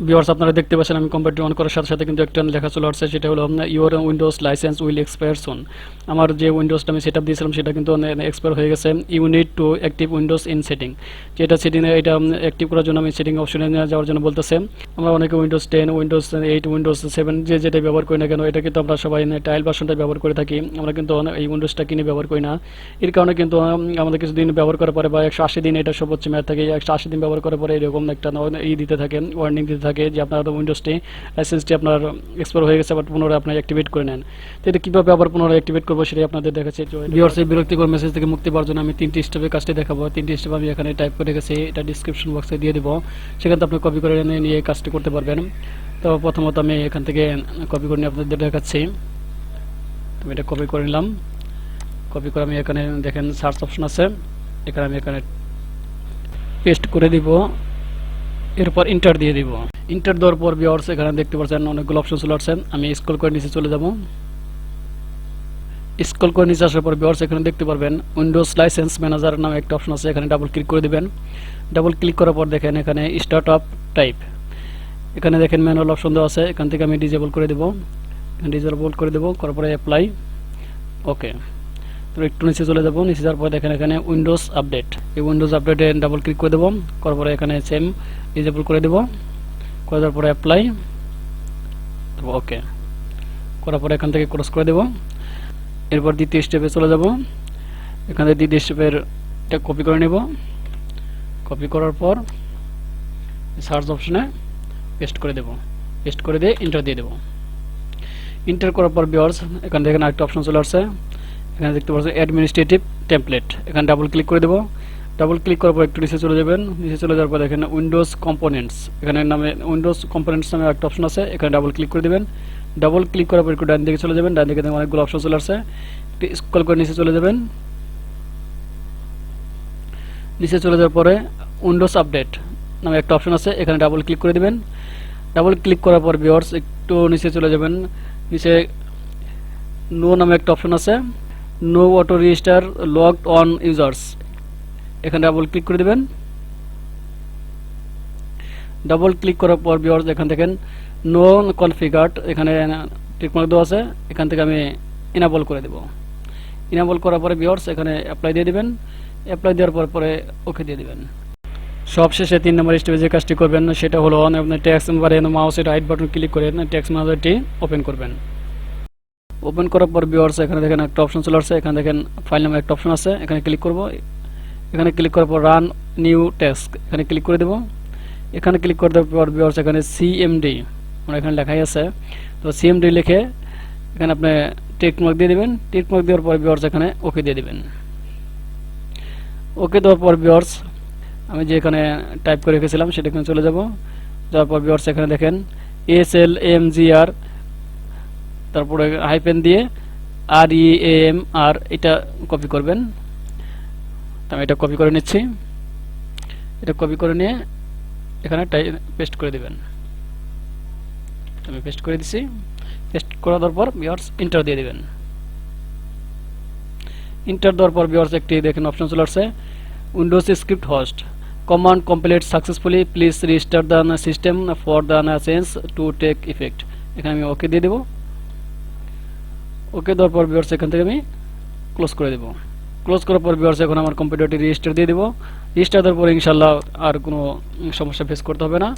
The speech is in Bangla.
ভিউয়ার্স আপনারা দেখতে পাচ্ছেন আমি কম্পিউটার অন করার সাথে সাথে কিন্তু একটা লেখা চলে আসছে, সেটা হলো your Windows license will expire soon. আমার যে উইন্ডোজটা আমি সেটআপ দিয়েছিলাম সেটা কিন্তু এক্সপায়ার হয়ে গেছে। You need to active Windows in setting, যেটা সেটিংয়ে এটা অ্যাক্টিভ করার জন্য আমি সেটিং অপশনে যাওয়ার জন্য বলতেছে। আমরা অনেকে উইন্ডোজ 10, উইন্ডোজ 8, উইন্ডোজ 7 যেটা ব্যবহার করি না কেন, এটা কিন্তু আমরা সবাই ট্রায়াল ভার্সনটা ব্যবহার করে থাকি। আমরা কিন্তু এই উইন্ডোজটা কিনে ব্যবহার করি না। এর কারণে কিন্তু আমাদের কিছুদিন ব্যবহার করার পরে বা 180 দিন এটা সর্বোচ্চ মেয়াদ থাকে, 180 দিন ব্যবহার করার পরে এরকম একটা দিতে থাকে, ওয়ার্নিং দিতে থাকে যে আপনার উইন্ডোজটি লাইসেন্সটি আপনার এক্সপায়ার হয়ে গেছে, আবার পুনরায় আপনি অ্যাক্টিভেট করে নেন। তো এটা কীভাবে আবার পুনরায় অ্যাক্টিভেট করবো সেটাই আপনাদের দেখাচ্ছি। ভিউয়ার্স এই বিরক্তিকর মেসেজ থেকে মুক্তি পাওয়ার জন্য আমি 3টি স্টেপের কাজটি দেখাবো। 3টি স্টেপ আমি এখানে টাইপ করে রেখেছি, এটা ডিসক্রিপশন বক্সে দিয়ে দেবো, সেখান থেকে আপনি কপি করে নিয়ে কাজটি করতে পারবেন। তো প্রথমত আমি এখান থেকে কপি করে নিয়ে আপনাদের দেখাচ্ছি। আমি এটা কপি করে নিলাম। কপি করে আমি এখানে দেখেন সার্চ অপশন আছে, এখানে আমি এখানে পেস্ট করে দিব, এরপর ইন্টার দিয়ে দিব। ইন্টার দেওয়ার পর ভিউয়ার্স এখানে দেখতে পাচ্ছেন অনেকগুলো অপশন চলে আসছে। আমি স্ক্রল করে নিচে চলে যাব। স্ক্রল করে নিচে আসার পর ভিউয়ার্স এখানে দেখতে পারবেন উইন্ডোজ লাইসেন্স ম্যানেজার নামে একটা অপশন আছে, এখানে ডাবল ক্লিক করে দিবেন। ডাবল ক্লিক করার পর দেখেন এখানে স্টার্ট আপ টাইপ, এখানে দেখেন ম্যানুয়াল অপশন দেওয়া আছে, এখান থেকে আমি ডিজেবল করে দেব। ডিজেবল করে দেব, করার পরে অ্যাপ্লাই, ওকে। তো একটু নিচে চলে যাব। নিচে যাওয়ার পর দেখেন এখানে উইন্ডোজ আপডেট, এই উইন্ডোজ আপডেটে ডাবল ক্লিক করে দেব, করার পরে এখানে সেম ডিজেবল করে দেব, করে দেওয়ার পরে অ্যাপ্লাই, ওকে। করার পরে এখান থেকে ক্রস করে দেব। এরপর দ্বিতীয় স্টেপে চলে যাব। এখানে দ্বিতীয় স্টেপের এটা কপি করে নেব। কপি করার পর সার্চ অপশনে পেস্ট করে দেব। পেস্ট করে দিয়ে এন্টার দিয়ে দেব। এন্টার করার পর ভিউয়ার্স এখানে দেখেন আরেকটা অপশন চলে আসছে, এখানে দেখতে পাচ্ছেন অ্যাডমিনিস্ট্রেটিভ টেমপ্লেট, এখানে ডাবল ক্লিক করে দেব। ডাবল ক্লিক করার পর একটু নিচে চলে যাবেন। নিচে চলে যাওয়ার পর দেখেন উইন্ডোজ কম্পোনেন্টস, এখানে নামে উইন্ডোজ কম্পোনেন্টস নামে একটা অপশন আছে, এখানে ডাবল ক্লিক করে দেবেন। ডাবল ক্লিক করার পর একটু ডান দিকে চলে যাবেন। ডান দিকে দেখেন অনেকগুলো অপশন চলে আসছে, স্ক্রল করে নিচে চলে যাবেন। নিচে চলে যাওয়ার পরে উইন্ডোজ আপডেট নামে একটা অপশন আছে, এখানে ডাবল ক্লিক করে দেবেন। ডাবল ক্লিক করার পর ভিউয়ার্স একটু নিচে চলে যাবেন। নিচে নো নামে একটা অপশন আছে, no auto register logged on users, এখানে ডাবল ক্লিক করে দেবেন। ডাবল ক্লিক করার পর ভিউয়ার্স এখান থেকে নো কনফিগার্ড, এখানে টিকমার্ক দেওয়া আছে, এখান থেকে আমি ইনেবল করে দেব। ইনেবল করার পরে ভিউয়ার্স এখানে অ্যাপ্লাই দিয়ে দিবেন। অ্যাপ্লাই দেওয়ার পরে ওকে দিয়ে দিবেন। সবশেষে 3 নম্বর স্টেপে যে কাজটি করবেন সেটা হলো আপনার ট্যাক্স বারে মাউসের রাইট বাটন ক্লিক করে ট্যাক্স ম্যানেজারটি ওপেন করবেন। ওপেন করার পর ভিউয়ার্স এখানে দেখেন একটা অপশন চলে আসছে, এখানে দেখেন ফাইল নামে একটা অপশন আছে, এখানে ক্লিক করব। এখানে ক্লিক করার পর রান নিউ টাস্ক, এখানে ক্লিক করে দেব। এখানে ক্লিক করে দেওয়ার পর ভিউয়ার্স এখানে সিএমডি মানে এখানে লেখাই আছে, তো সিএমডি লিখে এখানে আপনি টিক মার্ক দিয়ে দিবেন। টিক মার্ক দেওয়ার পর ভিউয়ার্স এখানে ওকে দিয়ে দিবেন। ওকে দেওয়ার পর ভিউয়ার্স আমি যে এখানে টাইপ করে রেখেছিলাম সেটা এখানে চলে যাব। যাওয়ার পর ভিউয়ার্স এখানে দেখেন slmgr তারপরে হাইফেন দিয়ে reamr এটা কপি করবেন। আমি এটা কপি করে নিচ্ছি। এটা কপি করে নিয়ে এখানে পেস্ট করে দিবেন। আমি পেস্ট করে দিছি। পেস্ট করে দেওয়ার পর ভিউয়ার্স এন্টার দিয়ে দিবেন। এন্টার দেওয়ার পর ভিউয়ার্স একটি দেখেন অপশন চলে আসছে, Windows script host command complete successfully, please restart the system for the change to take effect, এখানে আমি ওকে দিয়ে দেব। ওকে দেওয়ার পর ভিউয়ার্স এখান থেকে আমি ক্লোজ করে দেব। ক্লোজ করার পর ভিউয়ার্স এখন আমার কম্পিউটারটি রেজিস্টার দিয়ে দেব। রেজিস্টার দেওয়ার পর ইনশাআল্লাহ আর কোনো সমস্যা ফেস করতে হবে না।